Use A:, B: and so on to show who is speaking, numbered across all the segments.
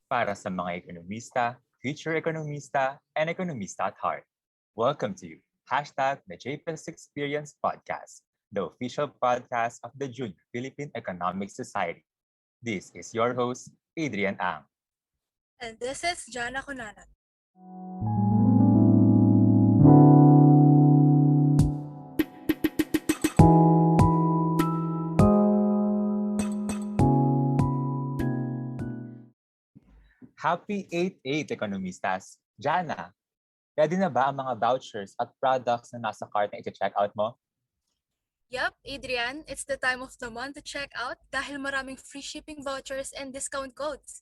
A: para sa mga ekonomista, future ekonomista, and ekonomista at heart. Welcome to the JPEX Experience Podcast, the official podcast of the Junior Philippine Economic Society. This is your host, Adrian Ang.
B: And this is Jana Kunanat.
A: Happy 8-8 ekonomistas! Jana, ready na ba ang mga vouchers at products na nasa cart na i-check out mo?
B: Yup, Adrian, it's the time of the month to check out dahil maraming free shipping vouchers and discount codes.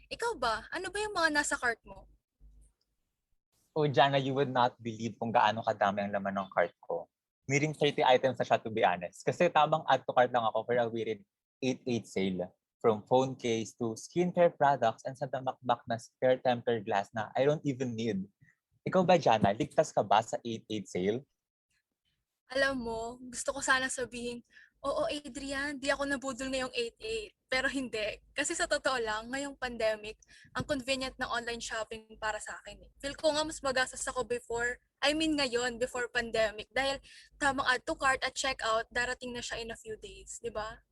B: Ikaw ba? Ano ba yung mga nasa cart mo?
A: Oh, Jana, you would not believe kung gaano kadami ang laman ng cart ko. Nearing 30 items na siya, to be honest. Kasi tamang add to cart lang ako for a weird 8-8 sale. From phone case to skincare products and sa damakbak na spare tempered glass na I don't even need. Ikaw ba, Jana? Ligtas ka ba sa 8-8 sale?
B: Alam mo, gusto ko sana sabihin, oo Adrian, di ako nabudol ngayong 8-8. Pero hindi. Kasi sa totoo lang, ngayong pandemic, ang convenient ng online shopping para sa akin. Feel ko nga mas magastos ako ngayon, before pandemic. Dahil tamang add to cart at checkout, darating na siya in a few days. Di ba?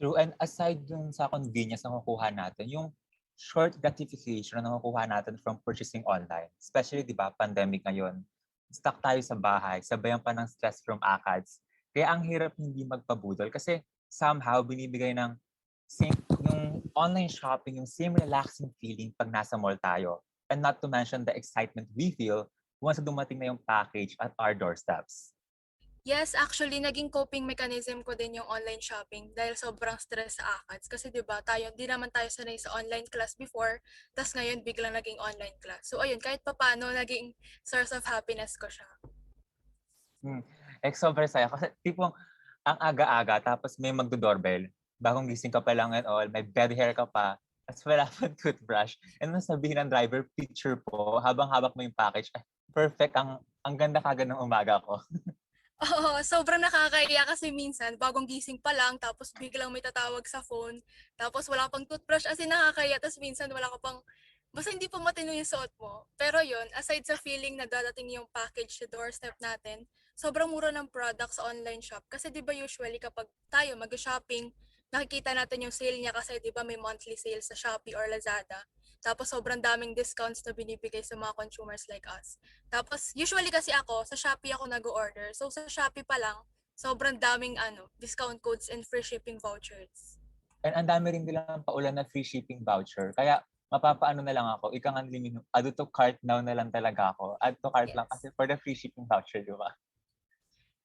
A: True. And aside dun sa convenience na makukuha natin, yung short gratification na nakukuha natin from purchasing online, especially, di ba, pandemic ngayon, stuck tayo sa bahay, sabayan pa ng stress from ACADS. Kaya ang hirap hindi magpabudol kasi somehow binibigay ng same, yung online shopping, yung same relaxing feeling pag nasa mall tayo. And not to mention the excitement we feel once dumating na yung package at our doorsteps.
B: Yes, actually, naging coping mechanism ko din yung online shopping dahil sobrang stress sa ACADS. Kasi 'di ba di naman tayo sanay sa online class before, tas ngayon biglang naging online class. So ayun, kahit papaano, naging source of happiness ko siya.
A: Sobrang saya kasi tipong ang aga-aga tapos may magdo-doorbell. Bagong gising ka pa lang and all, may bed hair ka pa, tapos wala pang toothbrush. And then sabihin ng driver, picture po, habang hawak mo yung package, perfect, ang ganda kagad ng umaga ko.
B: Oo, sobrang nakakaiyak kasi minsan bagong gising pa lang tapos biglang may tatawag sa phone, tapos wala pang toothbrush, as in nakakaiyak, tapos minsan wala ka pang, basta hindi pa matino yung suot mo. Pero yon, aside sa feeling na dadating yung package sa doorstep natin, sobrang mura ng products sa online shop. Kasi di ba usually kapag tayo mag-shopping, nakikita natin yung sale niya kasi di ba may monthly sale sa Shopee or Lazada. Tapos sobrang daming discounts na binibigay sa mga consumers like us. Tapos, usually kasi ako, sa Shopee ako nag-order. So, sa Shopee pa lang, sobrang daming discount codes and free shipping vouchers.
A: And ang dami rin nilang paulan na free shipping voucher. Kaya mapapaano na lang ako, ikang unlimited, add to cart now na lang talaga ako. Add to cart lang
B: Yes.
A: kasi for the free shipping voucher, di ba?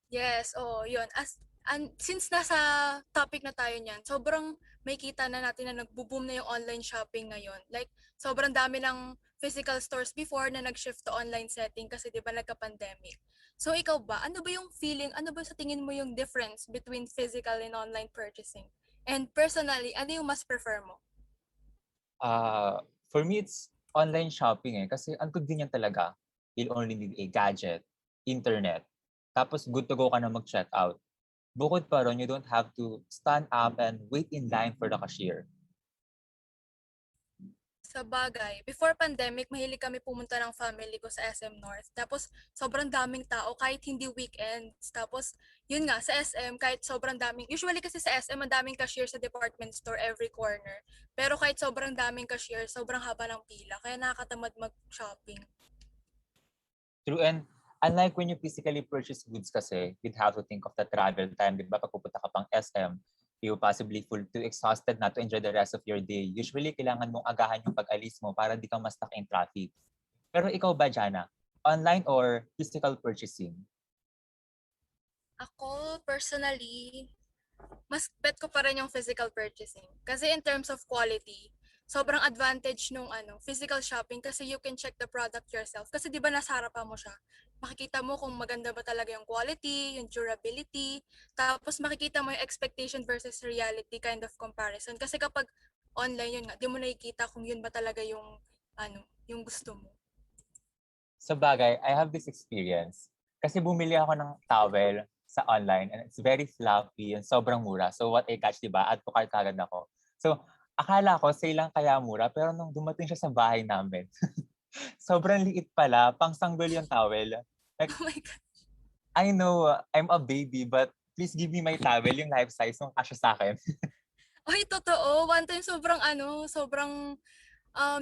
B: Yes, oo, yun. Since nasa topic na tayo niyan, sobrang may kita na natin na nagbo-boom na yung online shopping ngayon. Like, sobrang dami ng physical stores before na nag-shift to online setting kasi di ba nagka-pandemic. So, ikaw ba? Ano ba sa tingin mo yung difference between physical and online purchasing? And personally, ano yung mas prefer mo?
A: For me, it's online shopping kasi ang convenient talaga. You'll only need a gadget, internet, tapos good to go ka na mag-check out. Bukod pa ron, you don't have to stand up and wait in line for the cashier.
B: Sa bagay, before pandemic, mahilig kami pumunta ng family ko sa SM North. Tapos, sobrang daming tao kahit hindi weekends. Tapos, yun nga, sa SM, kahit sobrang daming, usually kasi sa SM, ang daming cashier sa department store every corner. Pero kahit sobrang daming cashier, sobrang haba ng pila. Kaya nakakatamad mag-shopping.
A: True, and unlike when you physically purchase goods kasi, you'd have to think of the travel time, di ba? Pag pupunta ka pang SM, you possibly full too exhausted na to enjoy the rest of your day. Usually, kailangan mong agahan yung pag-alis mo para di ka ma-stuck in traffic. Pero ikaw ba, Jana? Online or physical purchasing?
B: Ako, personally, mas bet ko pa rin yung physical purchasing. Kasi in terms of quality, sobrang advantage nung physical shopping kasi you can check the product yourself. Kasi di ba nasa harapan mo siya? Makikita mo kung maganda ba talaga yung quality, yung durability, tapos makikita mo yung expectation versus reality kind of comparison. Kasi kapag online yun nga, di mo nakikita kung yun ba talaga yung gusto mo.
A: Sa bagay, I have this experience. Kasi bumili ako ng towel sa online and it's very fluffy and sobrang mura. So what I catch, di ba? Add to cart kagad ako. So akala ko sale lang kaya mura, pero nung dumating siya sa bahay namin, sobrang liit pala, pang-sanggol yung towel. Like,
B: Oh my God.
A: I know I'm a baby, but please give me my towel, yung life size, yung kasya sa akin.
B: Ay, totoo. One time sobrang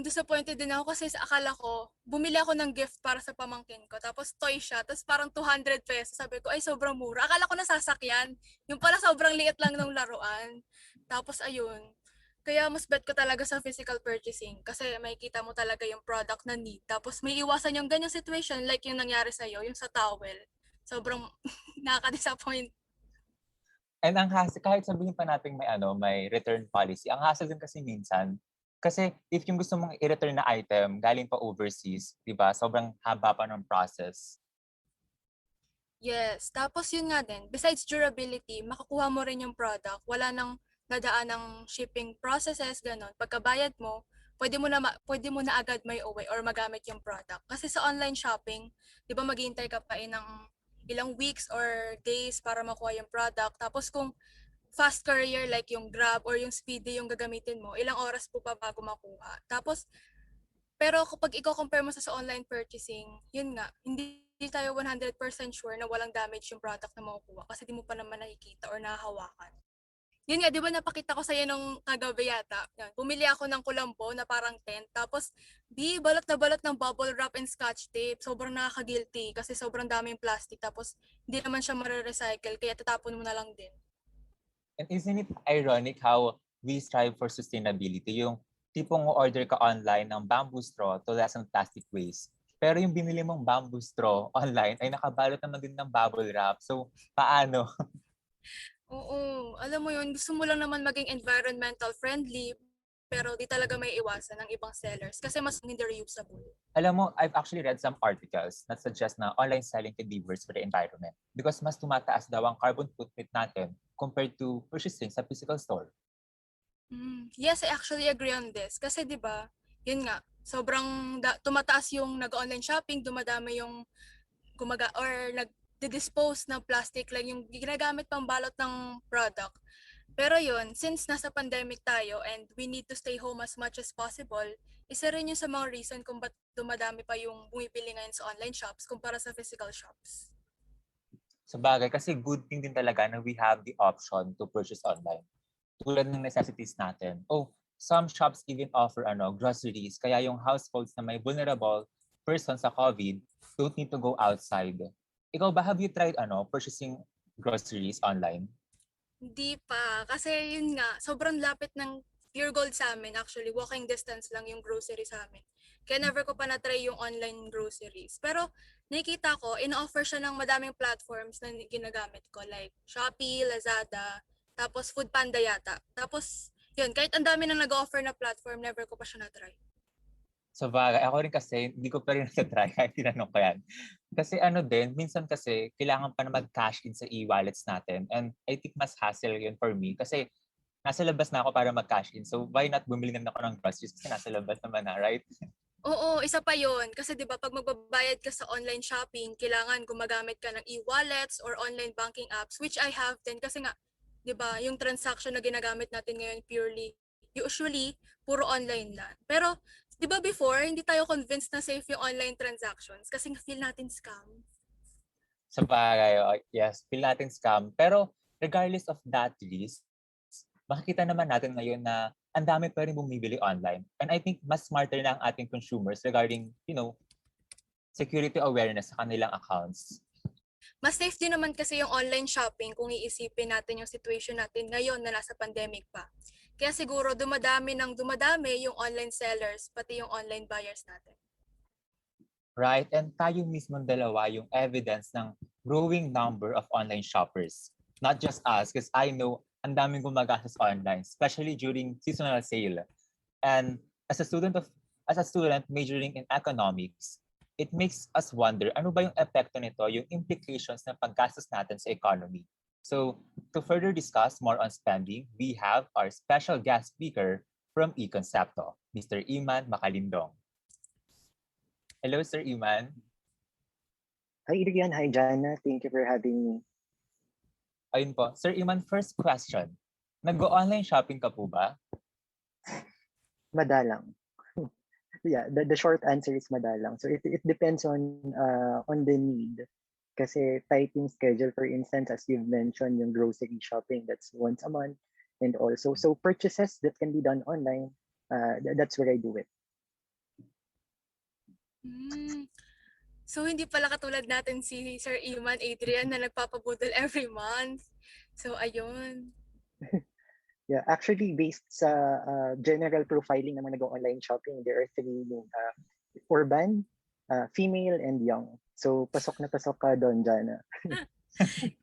B: disappointed din ako kasi akala ko, bumili ako ng gift para sa pamangkin ko. Tapos toy siya. Tapos parang 200 pesos. Sabi ko, ay sobrang mura. Akala ko nasasakyan. Yung pala sobrang liit lang ng laruan. Tapos ayun. Kaya mas bet ko talaga sa physical purchasing. Kasi makikita mo talaga yung product na need. Tapos may iwasan yung ganyang situation like yung nangyari sa'yo, yung sa towel. Sobrang nakaka-disappoint.
A: And ang hassle, kahit sabihin pa natin may return policy, ang hassle din kasi minsan, kasi if yung gusto mong i-return na item galing pa overseas, di ba, sobrang haba pa ng process.
B: Yes. Tapos yun nga din, besides durability, makakuha mo rin yung product. Wala nang dadaan ng shipping processes, ganun. Pagkabayad mo, pwede mo na agad may uwi or magamit yung product. Kasi sa online shopping, di ba maghihintay ka pa ng ilang weeks or days para makuha yung product. Tapos kung fast courier like yung Grab or yung Speedy yung gagamitin mo, ilang oras po pa bago makuha. Tapos pero kapag i-compare mo sa online purchasing, yun nga, hindi tayo 100% sure na walang damage yung product na makukuha kasi di mo pa naman nakikita or nahahawakan. Yun nga, di ba napakita ko sa'yo nung kagabi yata, yan, bumili ako ng kulambo na parang tent, tapos di balot na balot ng bubble wrap and scotch tape. Sobrang nakaka-guilty kasi sobrang daming plastic, tapos hindi naman siya mare-recycle, kaya tatapon mo na lang din.
A: And isn't it ironic how we strive for sustainability? Yung tipong order ka online ng bamboo straw to lessen plastic waste. Pero yung binili mong bamboo straw online ay nakabalot naman din ng bubble wrap. So, paano?
B: Oo, alam mo yun, gusto mo lang naman maging environmental friendly, pero di talaga may iwasan ng ibang sellers kasi mas hindi reusable.
A: Alam mo, I've actually read some articles that suggest na online selling can be worse for the environment because mas tumataas daw ang carbon footprint natin compared to purchasing sa physical store.
B: Yes, I actually agree on this. Kasi 'di ba, yun nga, sobrang tumataas yung nag-online shopping, dumadami yung or nag-dispose ng plastic like yung ginagamit pang balot ng product. Pero yun, since nasa pandemic tayo and we need to stay home as much as possible, isa rin yun sa mga reason kung ba't dumadami pa yung bumibili ngayon sa online shops kumpara sa physical shops.
A: Sa bagay, kasi good thing din talaga na we have the option to purchase online. Tulad ng necessities natin. Oh, some shops even offer groceries, kaya yung households na may vulnerable person sa COVID don't need to go outside. Ikaw ba, have you tried purchasing groceries online?
B: Hindi pa. Kasi yun nga, sobrang lapit ng Pure Gold sa amin. Actually, walking distance lang yung grocery sa amin. Kaya never ko pa na-try yung online groceries. Pero nakikita ko, in-offer siya ng madaming platforms na ginagamit ko. Like Shopee, Lazada, tapos Foodpanda yata. Tapos, yun, kahit ang dami nang nag-offer na platform, never ko pa siya na-try.
A: Sa bagay, ako rin kasi, hindi ko pa rin na-try kahit tinanong ko yan. Kasi din, minsan kasi, kailangan pa na mag-cash in sa e-wallets natin. And I think mas hassle yun for me. Kasi nasa labas na ako para mag-cash in. So why not bumili na ako ng groceries kasi nasa labas naman na, right?
B: Oo, isa pa yon. Kasi 'di ba pag magbabayad ka sa online shopping, kailangan gumagamit ka ng e-wallets or online banking apps, which I have din kasi nga 'di ba, yung transaction na ginagamit natin ngayon usually puro online lang. Pero 'di ba before hindi tayo convinced na safe yung online transactions kasi feel natin scam.
A: Sa bagay, yes, feel natin scam. Pero regardless of that risk, makikita naman natin ngayon na ang dami pa rin bumibili online. And I think mas smarter na ang ating consumers regarding, security awareness sa kanilang accounts.
B: Mas safe din naman kasi yung online shopping kung iisipin natin yung situation natin ngayon na nasa pandemic pa. Kaya siguro dumadami yung online sellers pati yung online buyers natin.
A: Right? And tayo mismo dalawa yung evidence ng growing number of online shoppers. Not just us, because I know ang daming gumagastos online, especially during seasonal sale. And as a student majoring in economics, it makes us wonder ano ba yung epekto nito, yung implications ng paggastos natin sa economy. So, to further discuss more on spending, we have our special guest speaker from eConcepto, Mr. Yman Macalindong. Hello, Sir Yman.
C: Hi, Irian. Hi, Jana. Thank you for having me.
A: Ayun po. Sir Yman, first question. Nag-online shopping ka po ba?
C: Madalang. Yeah, the short answer is madalang. So it depends on the need. Kasi typing schedule, for instance, as you've mentioned, yung grocery shopping, that's once a month. And also, so purchases that can be done online, that's where I do it.
B: So hindi pala katulad natin si Sir Yman Adrian na nagpapabudol every month. So ayun.
C: Yeah, actually, based sa general profiling ng mga nag-online shopping, there are three: urban, female, and young. So pasok na pasok ka doon, Jana.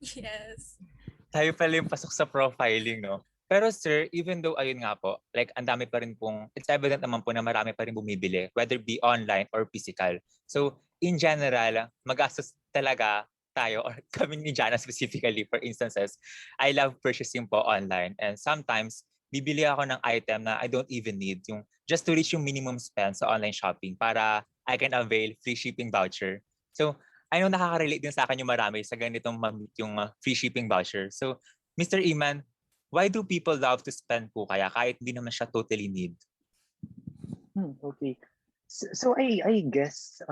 B: Yes.
A: Tayo pala yung pasok sa profiling, no? Pero sir, even though ayun nga po, like ang dami pa rin pong, it's evident naman po na marami pa rin bumibili, whether be online or physical. So in general, magastos talaga tayo or kami ni Jana specifically for instances, I love purchasing po online and sometimes bibili ako ng item na I don't even need yung just to reach yung minimum spend sa online shopping para I can avail free shipping voucher. So I know nakaka-relate din sa akin yung marami sa ganitong yung free shipping voucher. So Mr. Iman, why do people love to spend po kaya kahit hindi naman siya totally need?
C: Okay. So I guess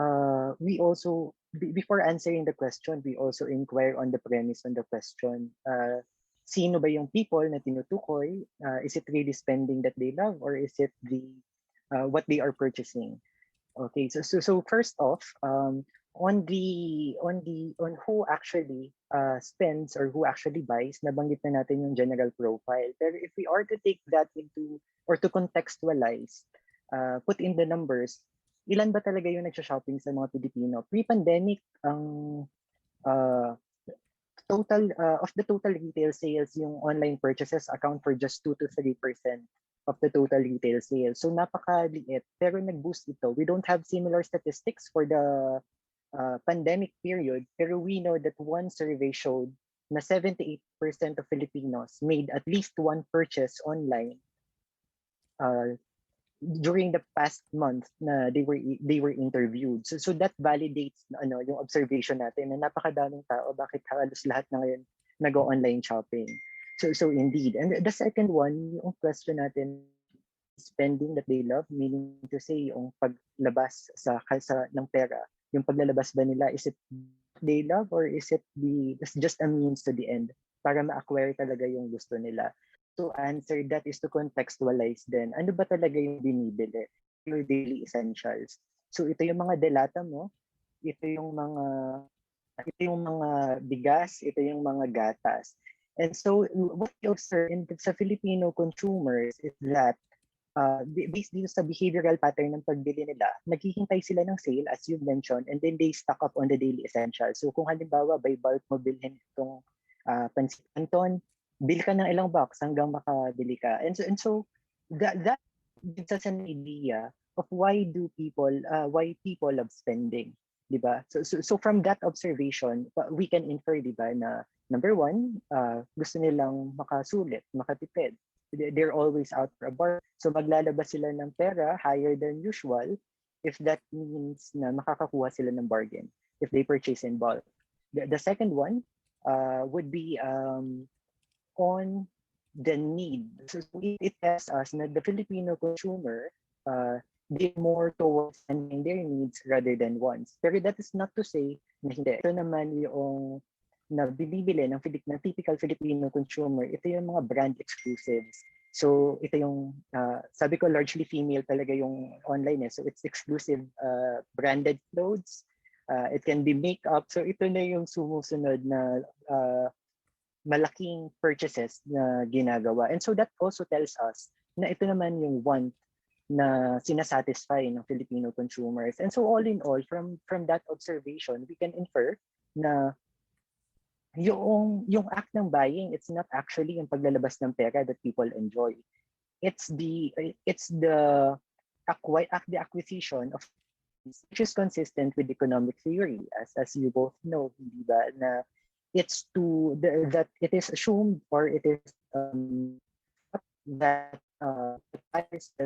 C: we also before answering the question, we also inquire on the premise on the question. Sino ba yung people na tinutukoy? Is it really spending that they love, or is it the what they are purchasing? Okay, so first off, on who actually spends or who actually buys, nabanggit na natin yung general profile. Pero if we are to take that into or to contextualize, put in the numbers, ilan ba talaga yung nagsha-shopping sa mga Pilipino? Pre-pandemic, ang total of the total retail sales, yung online purchases account for just 2 to 3% of the total retail sales. So napakaliit, pero nag-boost ito. We don't have similar statistics for the pandemic period, pero we know that one survey showed na 78% of Filipinos made at least one purchase online during the past month na they were interviewed. So that validates yung observation natin na napakadaming tao, bakit halos lahat na ngayon nag-online shopping. So indeed. And the second one, yung question natin, spending that they love, meaning to say yung paglabas ng pera, yung paglalabas ba nila, is it they love or is it just a means to the end para ma-acquire talaga yung gusto nila? To answer that is to contextualize din. Ano ba talaga yung binibili? Your daily essentials. So ito yung mga delata mo, ito yung mga bigas, ito yung mga gatas. And so what we observe sa Filipino consumers is that based dito sa behavioral pattern ng pagbili nila, naghihintay sila ng sale as you mentioned, and then they stock up on the daily essentials. So kung halimbawa by bulk mo bilhin itong pansit canton, bili ka ng ilang box hanggang makabili ka. And so that gives us an idea of why people love spending, di ba? So from that observation, we can infer, di ba, na number one, gusto nilang makasulit, makatipid. They're always out for a bar. So maglalabas sila ng pera higher than usual if that means na makakakuha sila ng bargain if they purchase in bulk. The second one would be on the need. So it tells us na the Filipino consumer did more towards spending their needs rather than wants. Pero that is not to say na hindi. Ito naman yung na bibili ng typical Filipino consumer, ito yung mga brand exclusives. So ito yung, sabi ko largely female talaga yung online So it's exclusive branded clothes. It can be makeup. So ito na yung sumusunod na malaking purchases na ginagawa. And so that also tells us na ito naman yung want na sinasatisfy ng Filipino consumers. And so all in all, from that observation, we can infer na yung act ng buying, it's not actually yung paglalabas ng pera that people enjoy. It's the acquisition of, which is consistent with economic theory, as you both know, di ba, na it's that it is assumed or it is that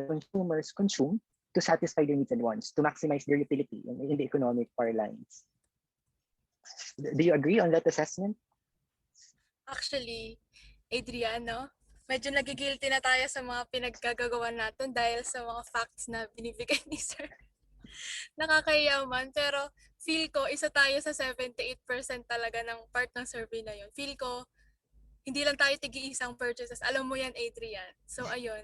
C: consumers consume to satisfy their needs and wants, to maximize their utility in the economic parlance. Do you agree on that assessment?
B: Actually, Adriano, medyo nagigilty na tayo sa mga pinaggagawa natin dahil sa mga facts na binibigay ni Sir. Nakakayaman, pero feel ko isa tayo sa 78% talaga ng part ng survey na yun. Feel ko hindi lang tayo tigi-isang purchases. Alam mo yan, Adrian. So, ayun.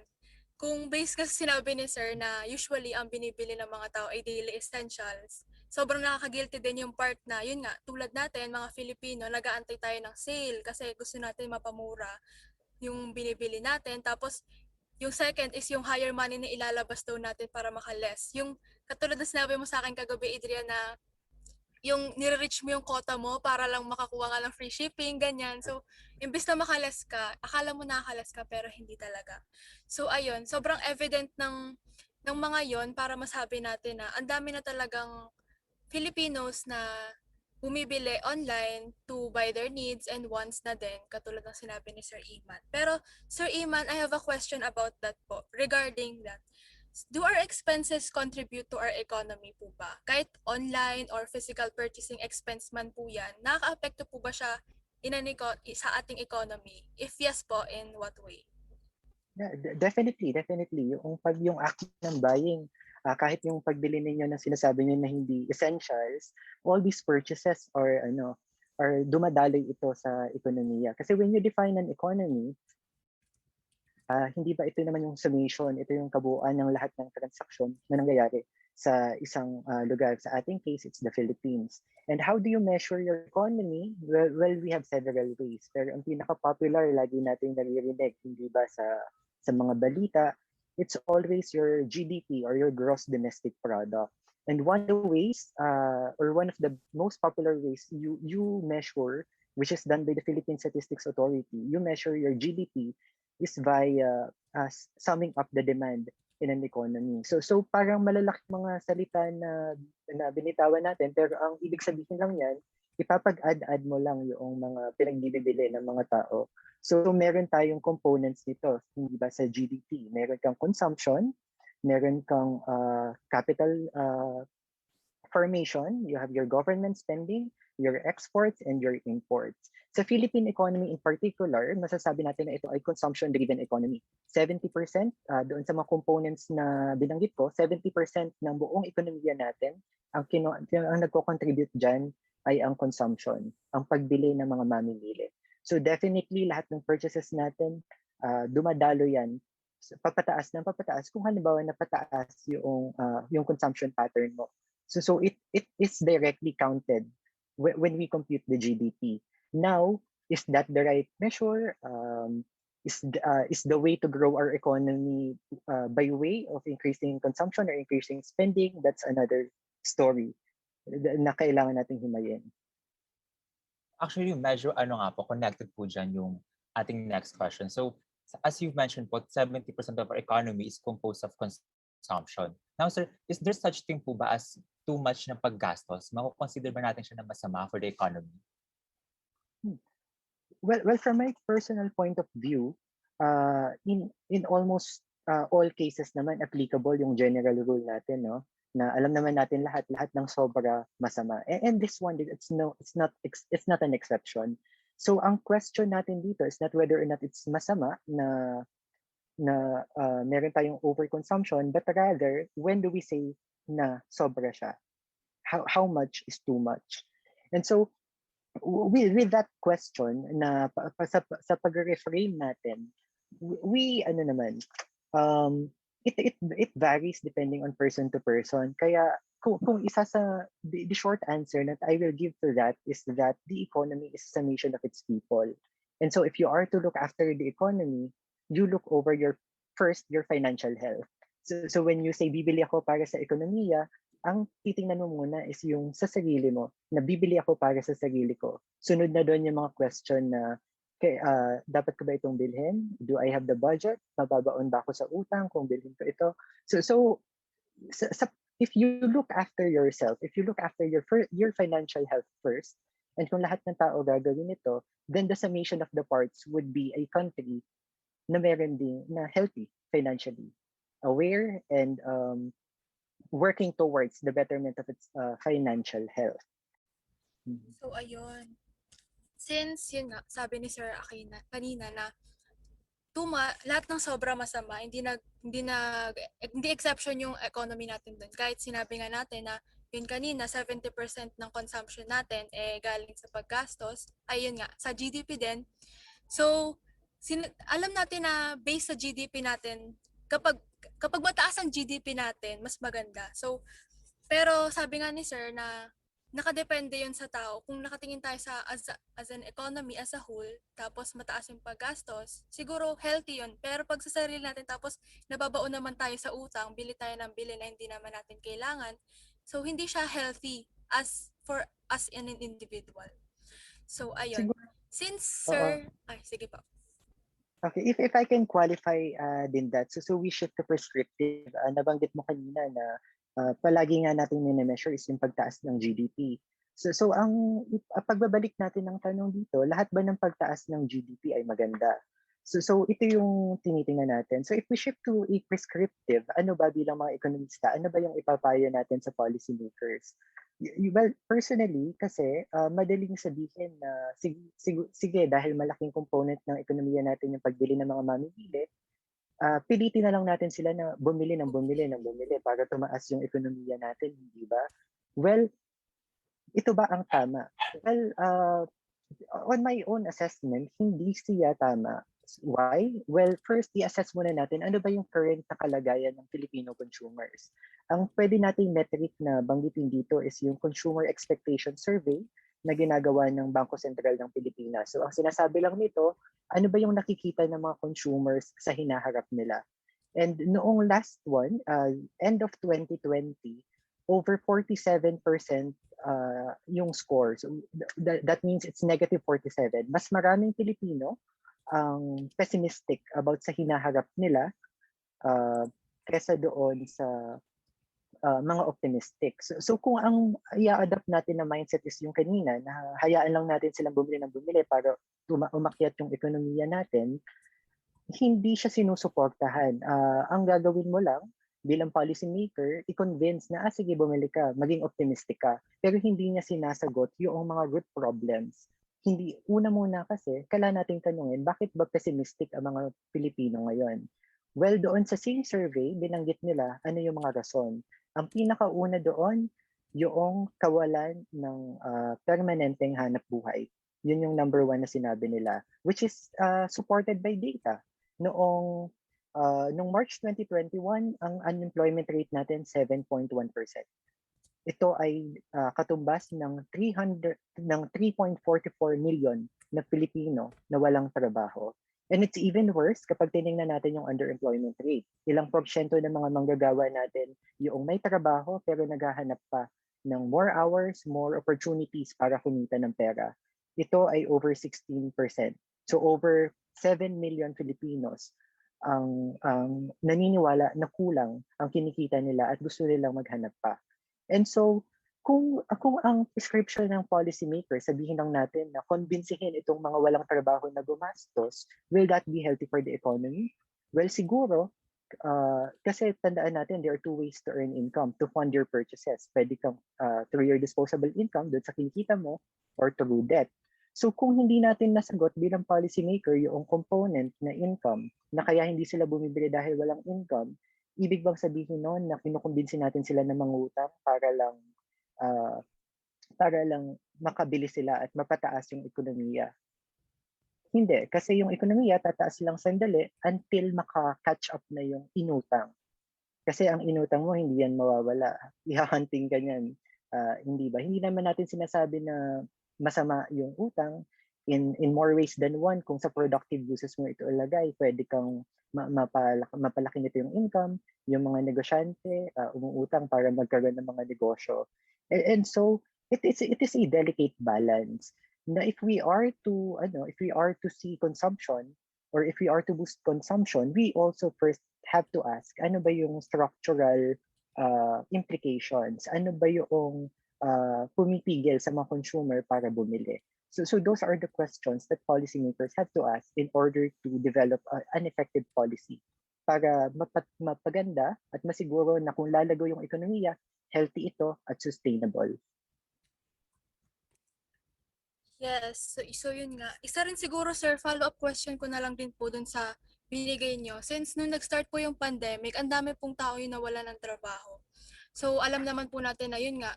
B: Kung base kasi sinabi ni Sir na usually ang binibili ng mga tao ay daily essentials, sobrang nakaka-guilty din yung part na, yun nga, tulad natin, mga Filipino, nag-aantay tayo ng sale kasi gusto natin mapamura yung binibili natin. Tapos, yung second is yung higher money na ilalabas daw natin para makaless. Yung katulad na sinabi mo sa akin kagabi, Adrian, na yung nire-reach mo yung quota mo para lang makakuha ka ng free shipping, ganyan. So, imbes na makalas ka, akala mo nakakalas ka pero hindi talaga. So, ayun, sobrang evident ng mga yon para masabi natin na ang dami na talagang Filipinos na bumibili online to buy their needs and wants na din, katulad ng sinabi ni Sir Yman. Pero, Sir Yman, I have a question about that po, regarding that. Do our expenses contribute to our economy po ba? Kahit online or physical purchasing expense man po yan, nakaka-apekto po ba siya sa ating economy? If yes po, in what way?
C: Yeah, definitely. Yung act ng buying, kahit yung pagbili ninyo ng sinasabi niyo na hindi essentials, all these purchases are dumadaloy ito sa ekonomiya. Kasi when you define an economy, hindi ba ito naman yung summation, ito yung kabuuan ng lahat ng transaksyon na nangyayari sa isang lugar. Sa ating case, it's the Philippines. And how do you measure your economy? Well, we have several ways. Pero ang pinaka-popular, lagi nating naririnig, hindi ba sa mga balita, it's always your GDP or your gross domestic product. And one of the ways, or one of the most popular ways you measure, which is done by the Philippine Statistics Authority, you measure your GDP is via summing up the demand in an economy. So parang malalaki mga salita na binitawan natin, pero ang ibig sabihin lang yan, ipapag-add mo lang yung mga pinagbibili ng mga tao. So meron tayong components nito, hindi ba sa GDP? Meron kang consumption, meron kang capital formation, you have your government spending, your exports, and your imports. Sa Philippine economy in particular, masasabi natin na ito ay consumption-driven economy. 70% doon sa mga components na binanggit ko, 70% ng buong ekonomiya natin, ang nagko-contribute dyan ay ang consumption, ang pagbili ng mga mamimili. So definitely lahat ng purchases natin, dumadalo yan papataas ng papataas kung halimbawa na pataas yung consumption pattern mo. So it is directly counted when we compute the GDP. Now, is that the right measure? Is the way to grow our economy by way of increasing consumption or increasing spending? That's another story na kailangan nating himayin.
A: Actually, medyo connected po dyan yung ating next question. So, as you've mentioned po, 70% of our economy is composed of consumption. Now, sir, is there such thing po ba as too much na paggastos? Makukonsider ba natin siya na masama for the economy?
C: Well, from my personal point of view, in almost all cases naman applicable yung general rule natin, no? Na alam naman natin lahat ng sobra masama. And this one, it's not an exception. So ang question natin dito is not whether or not it's masama na meron tayong overconsumption, but rather when do we say na sobra siya? How much is too much? And so with that question na sa pag-reframe natin, it varies depending on person to person. Kaya kung isa sa the short answer that I will give to that is that the economy is a summation of its people. And so if you are to look after the economy, you look over your financial health. So when you say bibili ako para sa ekonomiya, ang titingnan mo muna is yung sa sarili mo, na bibili ako para sa sarili ko. Sunod na doon yung mga question na, dapat ko ba itong bilhin? Do I have the budget? Mababaon ba ako sa utang kung bilhin ko ito? So if you look after yourself, if you look after your financial health first, and kung lahat ng tao gagawin ito, then the summation of the parts would be a country na meron din na healthy financially, aware, and working towards the betterment of its financial health.
B: So, ayun. Since, yun nga, sabi ni Sir Aquina kanina na lahat ng sobra masama, hindi exception yung economy natin doon. Kahit sinabi nga natin na yun kanina, 70% ng consumption natin galing sa paggastos, ayun nga, sa GDP din. So, alam natin na based sa GDP natin, kapag mataas ang GDP natin, mas maganda. So, pero sabi nga ni Sir na nakadepende yun sa tao. Kung nakatingin tayo sa as an economy as a whole, tapos mataas yung paggastos, siguro healthy yun. Pero pag sa sarili natin, tapos nababaon naman tayo sa utang, bili tayo ng bili na hindi naman natin kailangan, so hindi siya healthy as for us in an individual. So, ayun.
C: Siguro,
B: Since
C: oo.
B: Sir, sige po.
C: Okay, if I can qualify din that, so we shift to prescriptive. Nabanggit mo kanina na palagi nga natin mini-measure is yung pagtaas ng GDP. So ang pagbabalik natin ng tanong dito, lahat ba ng pagtaas ng GDP ay maganda? So ito yung tinitingnan natin. So if we shift to a prescriptive, ano ba bilang mga ekonomista, ano ba yung ipapayo natin sa policy makers? Well, personally, kasi madaling sabihin na sige, dahil malaking component ng ekonomiya natin yung pagbili ng mga mamimili, pilitin na lang natin sila na bumili para tumaas yung ekonomiya natin, hindi ba? Well, ito ba ang tama? Well, on my own assessment, hindi siya tama. Why? Well, first, i-assess muna natin ano ba yung current na kalagayan ng Filipino consumers. Ang pwede nating metric na banggitin dito is yung Consumer Expectation Survey na ginagawa ng Bangko Sentral ng Pilipinas. So ang sinasabi lang nito, ano ba yung nakikita ng mga consumers sa hinaharap nila? And noong last one, end of 2020, over 47% yung score. So that means it's negative 47. Mas maraming Pilipino ang pessimistic about sa hinaharap nila kesa doon sa mga optimistic. So kung ang i-adapt natin na mindset is yung kanina, na hayaan lang natin silang bumili ng bumili para umakyat yung ekonomiya natin, hindi siya sinusuportahan. Ang gagawin mo lang bilang policy maker, i-convince na, sige, bumili ka, maging optimistic ka. Pero hindi niya sinasagot yung mga root problems. Hindi, una muna kasi, kailangan nating tanungin, bakit ba pessimistic ang mga Pilipino ngayon? Well, doon sa same survey, binanggit nila ano yung mga rason. Ang pinakauna doon, yung kawalan ng permanenteng hanap buhay. Yun yung number one na sinabi nila, which is supported by data. Noong March 2021, ang unemployment rate natin 7.1%. Ito ay katumbas ng 3.44 million na Pilipino na walang trabaho. And it's even worse kapag tinignan natin yung underemployment rate. Ilang porsyento ng mga manggagawa natin yung may trabaho pero naghahanap pa ng more hours, more opportunities para kumita ng pera. Ito ay over 16%. So over 7 million Filipinos ang naniniwala na kulang ang kinikita nila at gusto nilang maghanap pa. And so, kung ang prescription ng policymaker, sabihin lang natin na kumbinsihin itong mga walang trabaho na gumastos, will that be healthy for the economy? Well, siguro, kasi tandaan natin, there are two ways to earn income, to fund your purchases. Pwede kang through your disposable income, doon sa kinikita mo, or through debt. So kung hindi natin nasagot bilang policymaker yung component na income, na kaya hindi sila bumibili dahil walang income, ibig bang sabihin noon na kinukumbinsi natin sila na mangutang para lang makabili sila at mapataas yung ekonomiya? Hindi, kasi yung ekonomiya tataas lang sandali until maka-catch up na yung inutang. Kasi ang inutang mo, hindi yan mawawala. Ihahunting ka niyan. Hindi ba? Hindi naman natin sinasabi na masama yung utang. In more ways than one, kung sa productive uses mo ito ilagay, pwede kang mapalaki nito yung income, yung mga negosyante, umuutang para magkaroon ng mga negosyo. And so, it is a delicate balance. Na if we are to see consumption, or if we are to boost consumption, we also first have to ask, ano ba yung structural implications? Ano ba yung pumipigil sa mga consumer para bumili? So those are the questions that policymakers have to ask in order to develop an effective policy para mapaganda at masiguro na kung lalago yung ekonomiya, healthy ito at sustainable.
B: Yes, so yun nga. Isa rin siguro, sir, follow-up question ko na lang din po dun sa binigay nyo. Since nung nag-start po yung pandemic, ang dami pong tao yung nawala ng trabaho. So alam naman po natin na yun nga,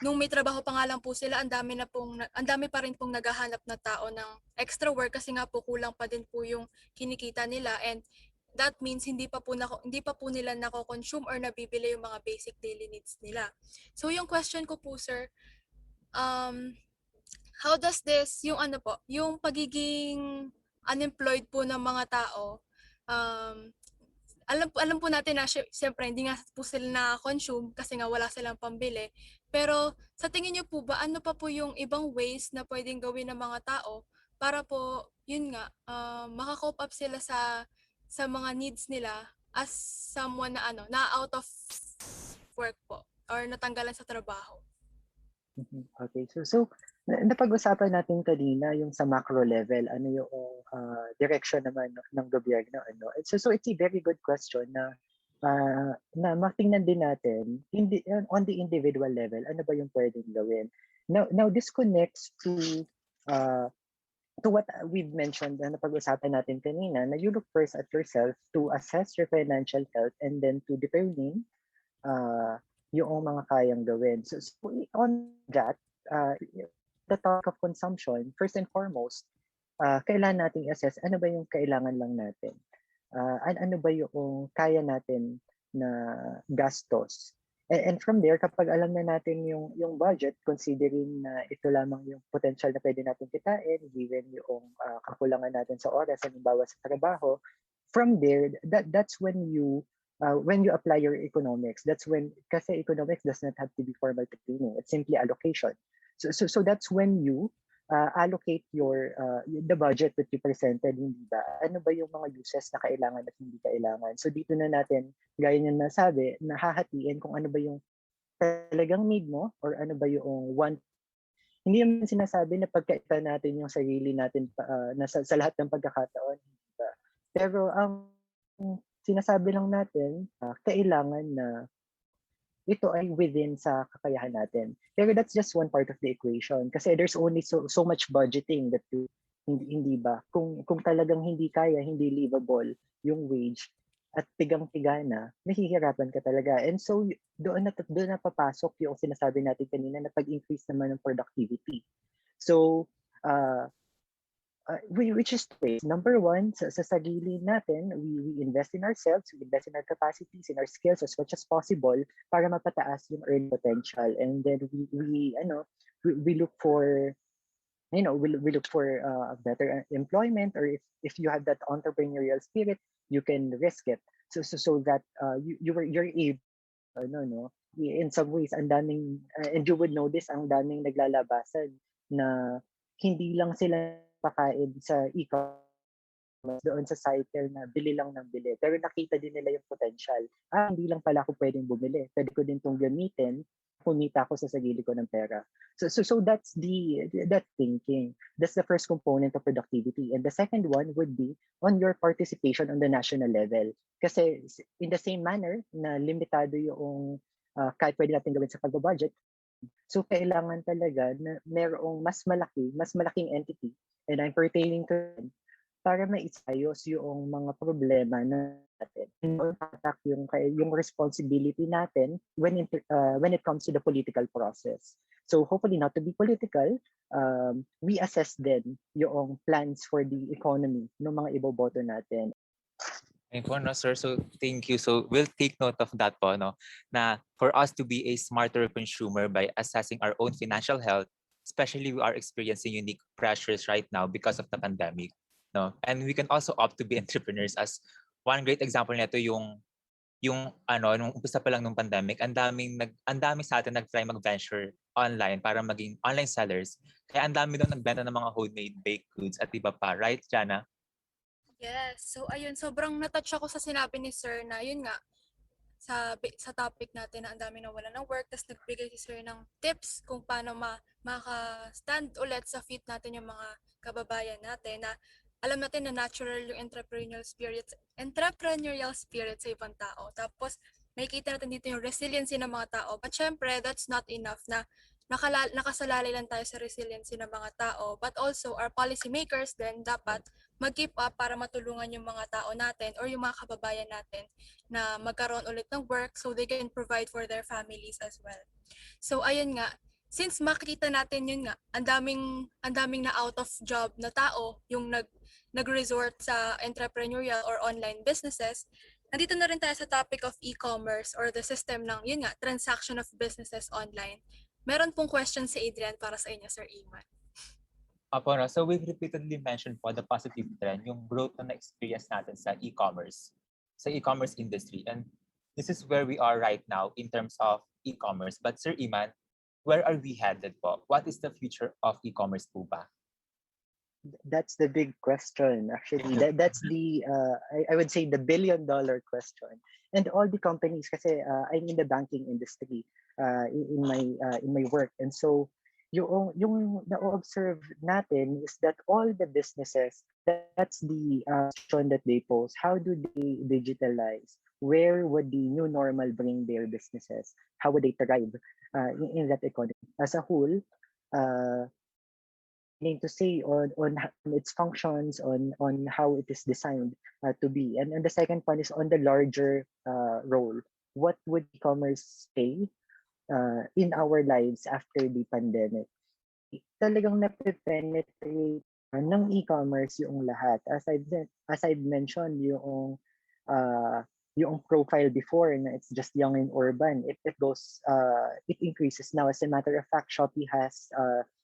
B: nung may trabaho pa nga lang po sila, ang dami pa rin pong naghahanap na tao ng extra work kasi nga po kulang pa din po yung kinikita nila, and that means hindi pa po nila nako-consume or nabibili yung mga basic daily needs nila. So yung question ko po, sir, um how does this, yung ano po, yung pagiging unemployed po ng mga tao, um, alam po natin na siyempre hindi nga po sila na-consume kasi nga wala silang pambili. Pero sa tingin niyo po ba, ano pa po yung ibang ways na pwedeng gawin ng mga tao para po, yun nga, maka-cope up sila sa mga needs nila as someone na na out of work po or natanggalan sa trabaho?
C: Okay, so napag-usapan natin kanina yung sa macro level, ano yung direction naman ng gobyerno, ano. So it's a very good question na matingnan din natin on the individual level, ano ba yung pwedeng gawin. Now this connects to what we've mentioned na napag-usapan natin kanina, na you look first at yourself to assess your financial health and then to determine yung mga kayang gawin. So on that, the talk of consumption, first and foremost, kailangan nating assess ano ba yung kailangan lang natin. Ano ba yung kaya natin na gastos. And from there, kapag alam na natin yung budget, considering na ito lamang yung potential na pwede natin kitain, given yung kakulangan natin sa oras, halimbawa sa trabaho, from there, that's when you apply your economics. That's when, kasi economics does not have to be formal training. It's simply allocation. So that's when you allocate the budget that you presented, hindi ba? Ano ba yung mga uses na kailangan at hindi kailangan? So dito na natin, gaya niya nasabi, nahahatiin kung ano ba yung talagang need mo or ano ba yung want. Hindi naman sinasabi na pagkaita natin yung sarili natin sa lahat ng pagkakataon, hindi ba? Pero ang sinasabi lang natin, kailangan na ito ay within sa kakayahan natin. Pero that's just one part of the equation kasi there's only so much budgeting that hindi ba? Kung talagang hindi kaya, hindi livable yung wage at tigang-tiga na, mahihirapan ka talaga. And so doon na papasok yung sinasabi natin kanina na pag-increase naman ng productivity. So which is two ways. Number one, sa sarili natin, we invest in ourselves, we invest in our capacities, in our skills as much as possible para mapataas yung earning potential. And then we look for we look for better employment, or if you have that entrepreneurial spirit, you can risk it. So that you're able, in some ways, ang daming, and you would know this, ang daming naglalabasan na hindi lang sila pakain sa e-commerce doon sa cycle na bili lang ng bili. Pero nakita din nila yung potential. Hindi lang pala ako pwedeng bumili. Pwede ko din itong gamitin, kumita ako sa sarili ko ng pera. So that's that thinking. That's the first component of productivity. And the second one would be on your participation on the national level. Kasi in the same manner na limitado yung kahit pwede natin gawin sa pag-budget, so kailangan talaga na mayroong mas malaking entity, and I'm pertaining to them, para maisayos yung mga problema natin. Impact yung responsibility natin when it comes to the political process. So hopefully not to be political, we assess then yung plans for the economy ng mga iboboto natin.
A: Ayun po, no, sir. So, thank you. So, we'll take note of that po, no, na for us to be a smarter consumer by assessing our own financial health, especially we are experiencing unique pressures right now because of the pandemic, no? And we can also opt to be entrepreneurs, as one great example nito yung nung umpisa pa lang nung pandemic, ang dami sa atin nag-try mag-venture online para maging online sellers. Kaya ang dami daw nagbenta ng mga homemade baked goods at iba pa, right, Jana?
B: Yes. So, ayun, sobrang natouch ako sa sinabi ni Sir na, yun nga, sa topic natin na ang dami na wala ng work, tapos nagbigay si Sir ng tips kung paano maka-stand ulit sa feet natin yung mga kababayan natin, na alam natin na natural yung entrepreneurial spirit sa ibang tao. Tapos, makikita natin dito yung resiliency ng mga tao. But syempre, that's not enough na nakasalalay lang tayo sa resiliency ng mga tao. But also, our policymakers then dapat mag-keep up para matulungan yung mga tao natin or yung mga kababayan natin na magkaroon ulit ng work so they can provide for their families as well. So ayun nga, since makikita natin yun nga, ang daming na out of job na tao yung nag-resort sa entrepreneurial or online businesses, nandito na rin tayo sa topic of e-commerce or the system ng, yun nga, transaction of businesses online. Meron pong question si Adrian para sa inyo, Sir Yman.
A: Apo, no? So we've repeatedly mentioned po the positive trend, yung growth na na-experience natin sa e-commerce industry. And this is where we are right now in terms of e-commerce. But Sir Yman, where are we headed po? What is the future of e-commerce po ba?
C: That's the big question. Actually, that's the I would say the billion-dollar question. And all the companies, kasi I'm in the banking industry in my work, and so yung na-observe natin is that all the businesses, that's the question that they pose. How do they digitalize? Where would the new normal bring their businesses? How would they thrive in that economy as a whole? Need to say on its functions, on how it is designed to be. And the second one is on the larger role. What would e-commerce play in our lives after the pandemic? Talagang nape-penetrate ng e-commerce yung lahat. As I've mentioned, yung profile before na it's just young and urban, it increases now. As a matter of fact, Shopee has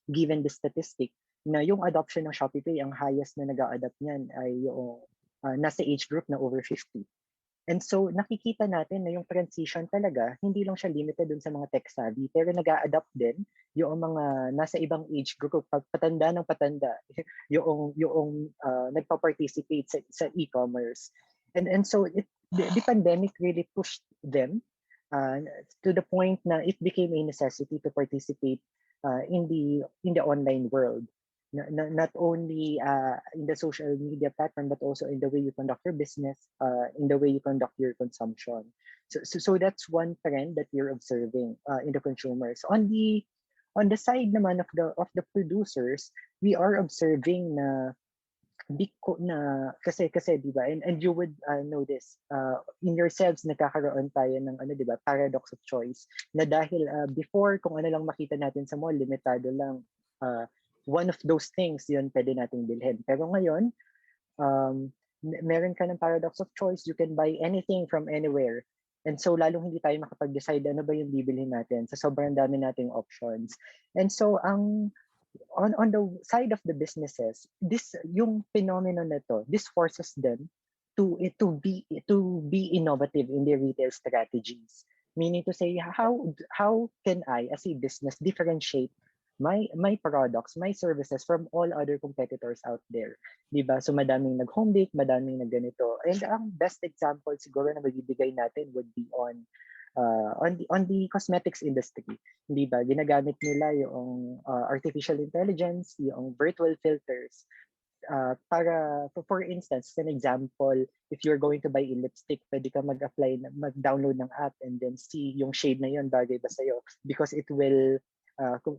C: given the statistic na yung adoption ng Shopee Pay, ang highest na nag-a-adapt niyan ay yung nasa age group na over 50. And so nakikita natin na yung transition talaga, hindi lang siya limited dun sa mga tech savvy, pero nag-a-adapt din yung mga nasa ibang age group, patanda ng patanda, yung nagpa-participate sa e-commerce. And so the pandemic really pushed them to the point na it became a necessity to participate in the online world. Not only in the social media platform, but also in the way you conduct your business, in the way you conduct your consumption. So that's one trend that we're observing in the consumers. On the side naman of the producers, we are observing na kasi di ba, and you would know this in yourselves, nagkakaroon tayo ng di ba, paradox of choice, na dahil before kung ano lang makita natin sa mall, limitado lang, one of those things yun pwede nating bilhin. Pero ngayon, meron ka ng paradox of choice. You can buy anything from anywhere. And so lalong hindi tayo makapag-decide ano ba yung bibilhin natin sa sobrang dami nating options. And so on the side of the businesses, yung phenomenon na to, this forces them to be innovative in their retail strategies. Meaning to say, how can I as a business differentiate my products, my services from all other competitors out there, di ba? So madaming nag-home bake, madaming nagganito. And ang best example siguro na mabibigay natin would be on the cosmetics industry, di ba? Ginagamit nila yung artificial intelligence, yung virtual filters, para, for instance, an example, if you're going to buy a lipstick, pwede ka mag-download ng app and then see yung shade na yun, bagay ba sa'yo, because it will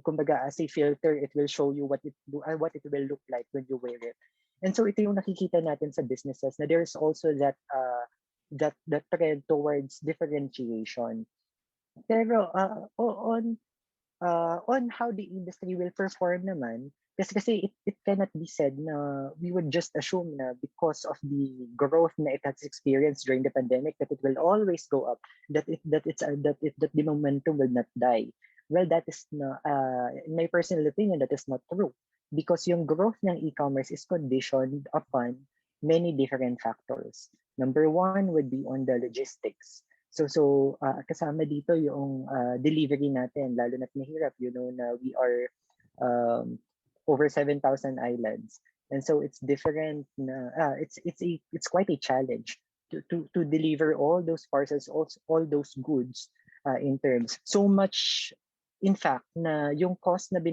C: kumbaga as a filter, it will show you what it will look like when you wear it. And so ito yung nakikita natin sa businesses, na there's also that trend towards differentiation. Pero on how the industry will perform naman, kasi it cannot be said na we would just assume na because of the growth na it has experienced during the pandemic that it will always go up, that the momentum will not die. Well, that is not, in my personal opinion, that is not true, because yung growth ng e-commerce is conditioned upon many different factors. Number one would be on the logistics. So kasama dito yung delivery natin, lalo na't mahirap, na we are over 7,000 islands, and so it's different. It's quite a challenge to deliver all those parcels, all those goods in terms so much. In fact, na yung cost na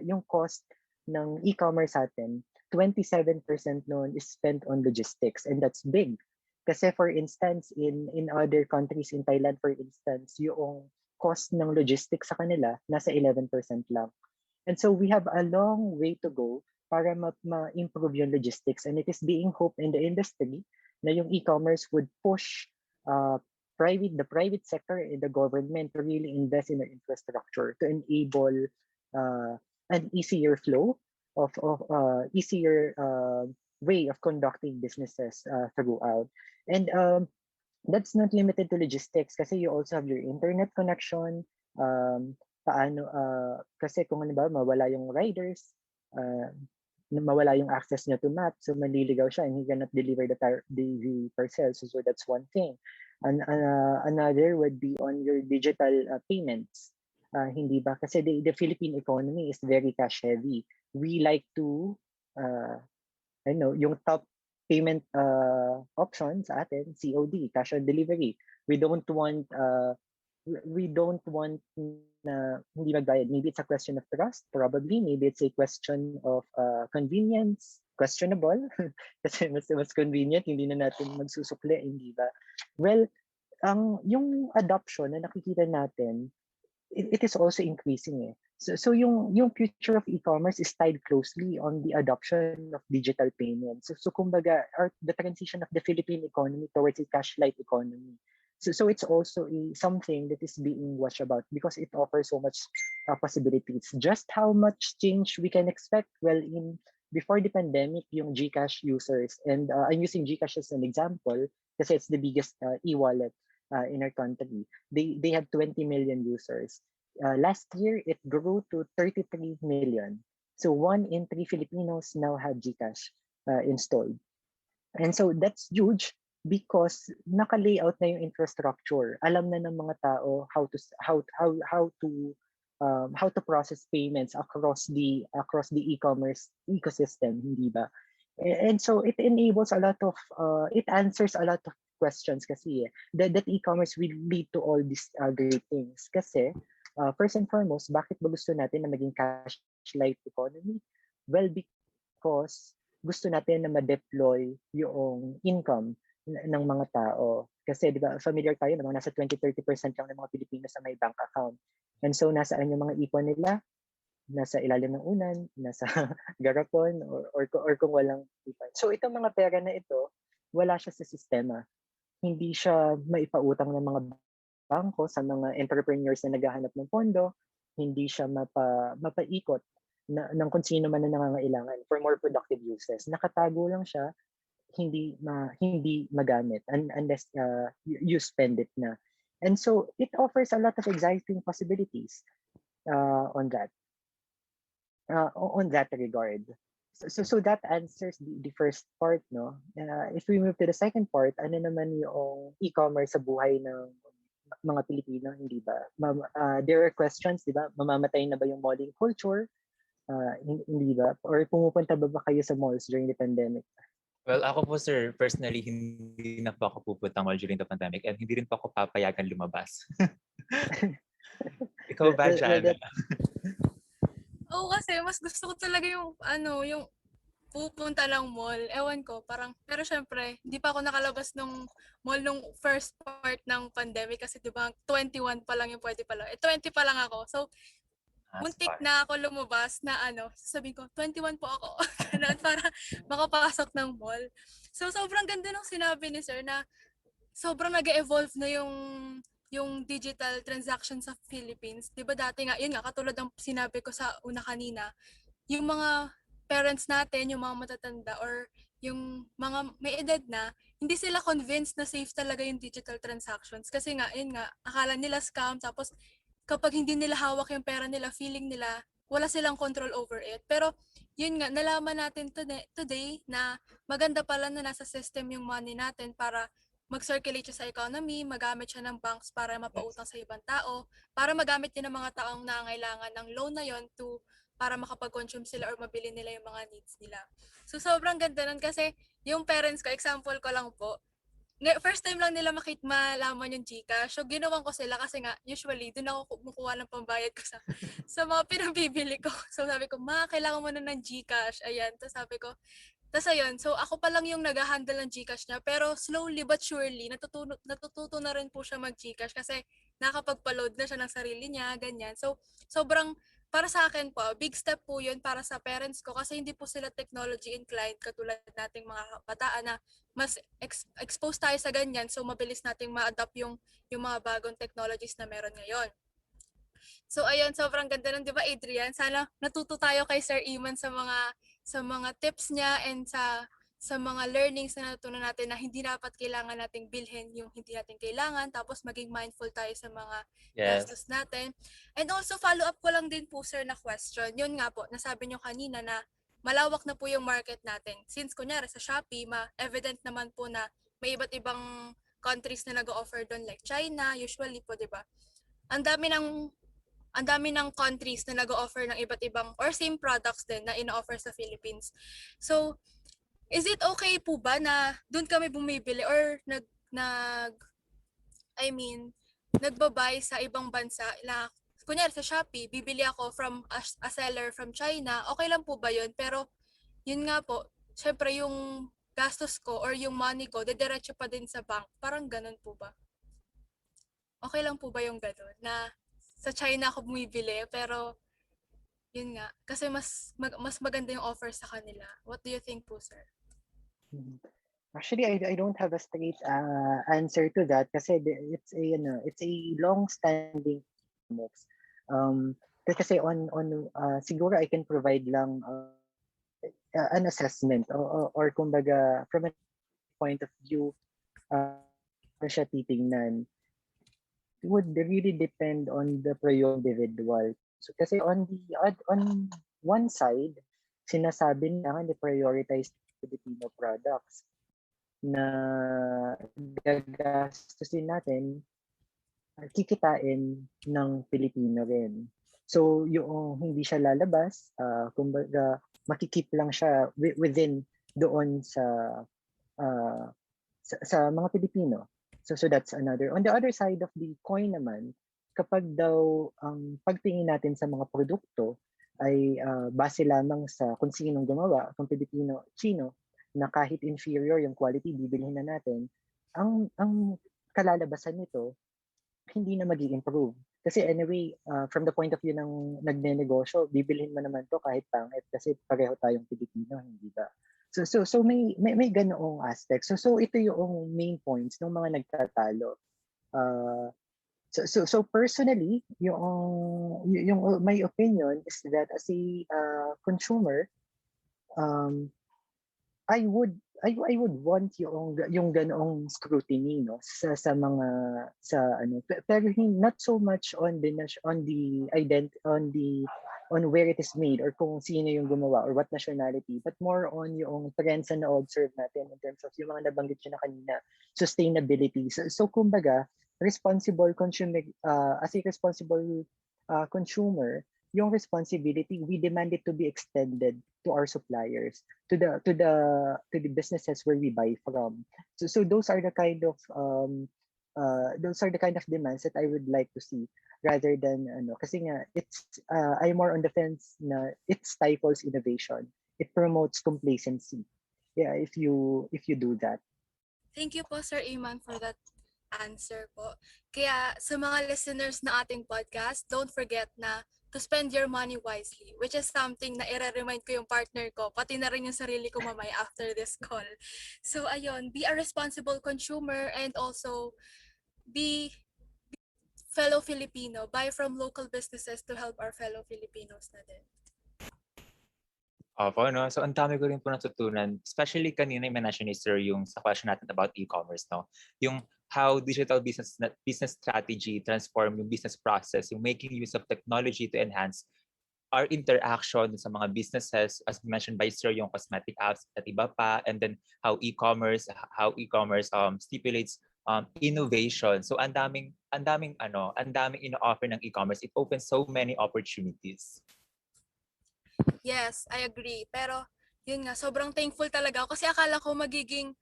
C: yung cost ng e-commerce atin, 27% noon is spent on logistics, and that's big. Kasi for instance, in other countries, in Thailand for instance, yung cost ng logistics sa kanila nasa 11% lang. And so we have a long way to go para ma-improve yung logistics. And it is being hoped in the industry na yung e-commerce would push the private sector and the government to really invest in the infrastructure to enable an easier flow of easier way of conducting businesses throughout. And that's not limited to logistics kasi you also have your internet connection. Kasi kung ano ba, mawala yung riders, mawala yung access niya to map, so maliligaw siya and he cannot deliver the parcel. So that's one thing. And another would be on your digital payments. Hindi ba? Kasi the Philippine economy is very cash heavy. We like to, yung top payment option sa atin, COD, cash on delivery. We don't want na hindi magbayad. Maybe it's a question of trust, probably. Maybe it's a question of convenience, questionable. Kasi mas convenient, hindi na natin magsusukli, hindi ba? Well, yung adoption na nakikita natin, it is also increasing. So yung future of e-commerce is tied closely on the adoption of digital payments. So kumbaga, the transition of the Philippine economy towards a cash-like economy. So it's also something that is being watched about because it offers so much possibilities. Just how much change we can expect? Well, before the pandemic, yung GCash users, and I'm using GCash as an example kasi it's the biggest e-wallet in our country. They had 20 million users. Last year, it grew to 33 million. So 1 in 3 Filipinos now have GCash installed. And so that's huge because naka-layout na yung infrastructure. Alam na ng mga tao how to process payments across the e-commerce ecosystem, hindi ba? And so it enables it answers a lot of questions kasi that e-commerce will lead to all these great things. Kasi first and foremost, bakit ba gusto natin na maging cash-like economy? Well, because gusto natin na ma-deploy yung income ng mga tao. Kasi di ba familiar tayo na nasa 20-30% lang ng mga Pilipino sa may bank account. And so nasaan yung mga ipon nila? Nasa ilalim ng unan, nasa garapon, or kung walang ipon. So itong mga pera na ito, wala siya sa sistema. Hindi siya maipautang ng mga bangko sa mga entrepreneurs na naghahanap ng pondo, hindi siya mapaikot ng kung sino man na nangangailangan for more productive uses. Nakatago lang siya, hindi magamit unless you spend it na. And so it offers a lot of exciting possibilities on that regard. So that answers the first part, no? If we move to the second part, ano naman yung e-commerce sa buhay ng mga Pilipino, hindi ba? There are questions, di ba? Mamamatay na ba yung malling culture? Hindi ba? Or pumupunta ba kayo sa malls during the pandemic?
A: Well, ako po sir, personally, hindi na po ako pupunta mall during the pandemic and hindi rin po ako papayagan lumabas. Ikaw ba, Jana?
B: Oo, kasi mas gusto ko talaga yung pupunta lang mall. Ewan ko, parang, pero syempre, hindi pa ako nakalabas ng mall nung first part ng pandemic kasi diba 21 pa lang yung pwede pa lang. 20 pa lang ako. So, muntik na ako lumabas na sasabihin ko, 21 po ako. Ganun, para makapasok ng mall. So, sobrang ganda ng sinabi ni Sir na sobrang nag-evolve na yung digital transaction sa Philippines. Diba dati nga, yun nga, katulad ng sinabi ko sa una kanina, yung mga parents natin, yung mga matatanda, or yung mga may edad na, hindi sila convinced na safe talaga yung digital transactions. Kasi nga, yun nga, akala nila scam, tapos kapag hindi nila hawak yung pera nila, feeling nila, wala silang control over it. Pero, yun nga, nalaman natin today na maganda pala na nasa system yung money natin para mag-circulate siya sa economy, magamit siya ng banks para mapautang sa ibang tao, para magamit din ng mga taong nangangailangan ng loan na yon para makapag-consume sila or mabili nila yung mga needs nila. So, sobrang ganda nun kasi yung parents ko, example ko lang po, first time lang nila malaman yung GCash. So, ginawan ko sila kasi nga, usually, doon ako kumukuha ng pambayad ko sa mga pinabibili ko. So, sabi ko, kailangan mo na ng GCash. Ayan. Tapos sabi ko, ayun, so ako pa lang yung nag-handle ng GCash niya, pero slowly but surely, natututo na rin po siya mag-GCash kasi nakapagpa-load na siya ng sarili niya, ganyan. So, sobrang para sa akin po, big step po yun para sa parents ko kasi hindi po sila technology inclined katulad nating mga kabataan na mas exposed tayo sa ganyan so mabilis nating ma-adapt yung mga bagong technologies na meron ngayon. So ayun, sobrang ganda nun, 'di ba, Adrian? Sana natuto tayo kay Sir Yman sa mga tips niya and sa mga learnings na natutunan natin na hindi dapat kailangan nating bilhin yung hindi natin kailangan, tapos maging mindful tayo sa mga
A: Yes.
B: gastos natin. And also, follow up ko lang din po, sir, na question. Yun nga po, nasabi nyo kanina na malawak na po yung market natin. Since kunyari sa Shopee, evident naman po na may iba't ibang countries na nag-offer doon like China, usually po, di ba? Ang dami ng countries na nag-offer ng iba't ibang or same products din na ino-offer sa Philippines. So, is it okay po ba na doon kami bumibili or I mean, nagbabay sa ibang bansa na kunyari sa Shopee, bibili ako from a seller from China, okay lang po ba yun? Pero yun nga po, syempre yung gastos ko or yung money ko, dediretso pa din sa bank. Parang ganun po ba? Okay lang po ba yung ganun? Na sa China ako bumibili, pero yun nga, kasi mas maganda yung offer sa kanila. What do you think po, sir?
C: Actually, I don't have a straight answer to that kasi it's a long-standing mix. Kasi siguro I can provide lang an assessment or kumbaga from a point of view na siya titingnan. It would really depend on the individual. So kasi on one side, sinasabi na prioritize Filipino products na gagastusin natin, kikitain ng Pilipino rin. So yung hindi siya lalabas, kumbaga makikip lang siya within doon sa mga Pilipino. So that's another. On the other side of the coin naman, kapag daw ang pagtingin natin sa mga produkto ay base lamang sa kung sinong gumawa, kung Pilipino, Chino, na kahit inferior yung quality, bibilhin na natin, ang kalalabasan nito, hindi na magi-improve. Kasi anyway, from the point of view ng nagnenegosyo, bibilhin mo naman to kahit pangit kasi pareho tayong Pilipino, hindi ba? So may ganoong aspect. So ito yung main points ng mga nagtatalo. So personally, yung my opinion is that as a consumer, I would want yung ganoong scrutiny, no, sa mga pero not so much on where it is made or kung sino yung gumawa or what nationality, but more on yung trends na observe natin in terms of yung mga nabanggit niyo na kanina, sustainability. So kumbaga, responsible consumer as a responsible consumer, yung responsibility, we demand it to be extended to our suppliers, to the businesses where we buy from. So those are the kind of demands that I would like to see, rather than kasi nga I'm more on the fence na it stifles innovation. It promotes complacency. Yeah, if you do that.
B: Thank you po, Sir Iman, for that answer po. Kaya sa mga listeners na ating podcast, don't forget na to spend your money wisely, which is something na i-remind ko yung partner ko, pati na rin yung sarili ko mamaya after this call. So ayun, be a responsible consumer and also be fellow Filipino. Buy from local businesses to help our fellow Filipinos na din.
A: Opo, no? So, ang dami ko rin po natutunan. Especially kanina yung mention ni Sir yung sa question natin about e-commerce, no? Yung how digital business strategy transform yung business process, yung making use of technology to enhance our interaction sa mga businesses, as mentioned by Sir, yung cosmetic apps at iba pa, and then how e-commerce stipulates innovation. So, ang daming ino-offer ng e-commerce. It opens so many opportunities.
B: Yes, I agree. Pero, yun nga, sobrang thankful talaga ako kasi akala ko magiging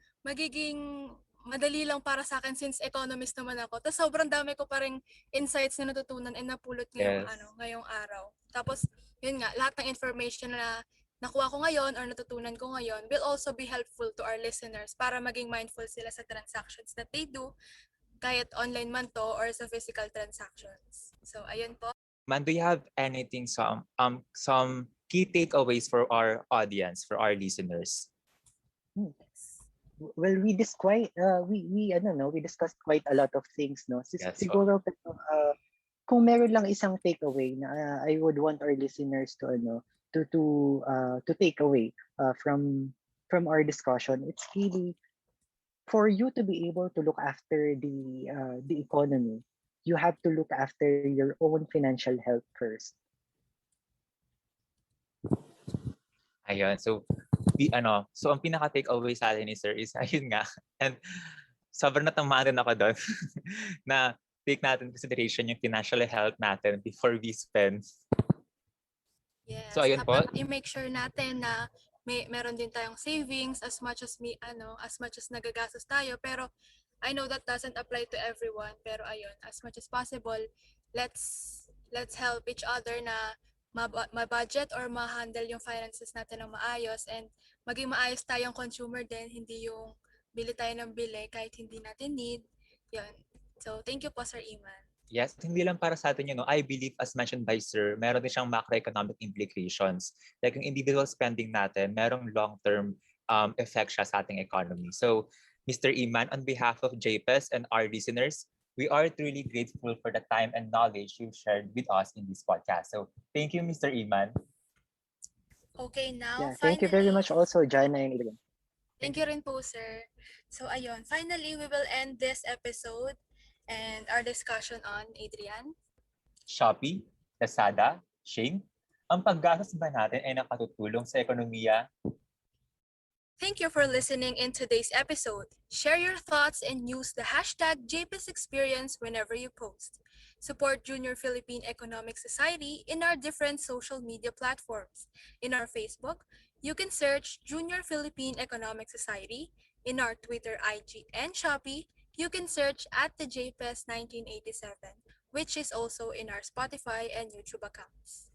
B: madali lang para sa akin since economist naman ako. Tapos sobrang dami ko pa ring insights na natutunan and napulot ngayong araw. Tapos, yun nga, lahat ng information na nakuha ko ngayon or natutunan ko ngayon will also be helpful to our listeners para maging mindful sila sa transactions that they do, kahit online man to or sa physical transactions. So, ayun po.
A: Man, do you have anything, some key takeaways for our audience, for our listeners?
C: Hmm. Well, we I don't know, we discussed quite a lot of things, no.
A: Yes po.
C: Siguro pero kung meron lang isang takeaway na I would want our listeners to to take away from our discussion, it's really for you to be able to look after the economy. You have to look after your own financial health first.
A: Ayun. So, so ang pinaka-takeaway sa atin ni Sir is, ayun nga, and sobrang natamaan din ako doon na take natin consideration yung financial health natin before we spend.
B: Yes,
A: So, ayun po.
B: dapat i-make sure natin na meron din tayong savings as much as as much as nagagastos tayo, pero I know that doesn't apply to everyone, pero ayun, as much as possible, let's help each other na ma-budget or ma-handle yung finances natin ng maayos, and maging maayos tayong consumer din, hindi yung bili tayo ng bili kahit hindi natin need. Yun. So, thank you po, Sir Yman.
A: Yes, at hindi lang para sa atin yun. No? I believe, as mentioned by Sir, meron din siyang macroeconomic implications. Like yung individual spending natin, merong long-term effect siya sa ating economy. So, Mr. Yman, on behalf of JPES and our listeners, we are truly grateful for the time and knowledge you shared with us in this podcast. So, thank you, Mr. Yman.
B: Okay, now,
C: Yeah, thank you very much also, Jana and Adrian.
B: Thank you rin po, sir. So, ayun. Finally, we will end this episode and our discussion on Adrian.
A: Shopee, Lazada, Shein, ang paggastos ba natin ay nakatutulong sa ekonomiya?
B: Thank you for listening in today's episode. Share your thoughts and use the hashtag JPSExperience whenever you post. Support Junior Philippine Economic Society in our different social media platforms. In our Facebook, you can search Junior Philippine Economic Society. In our Twitter, IG, and Shopee, you can search at the JPES 1987, which is also in our Spotify and YouTube accounts.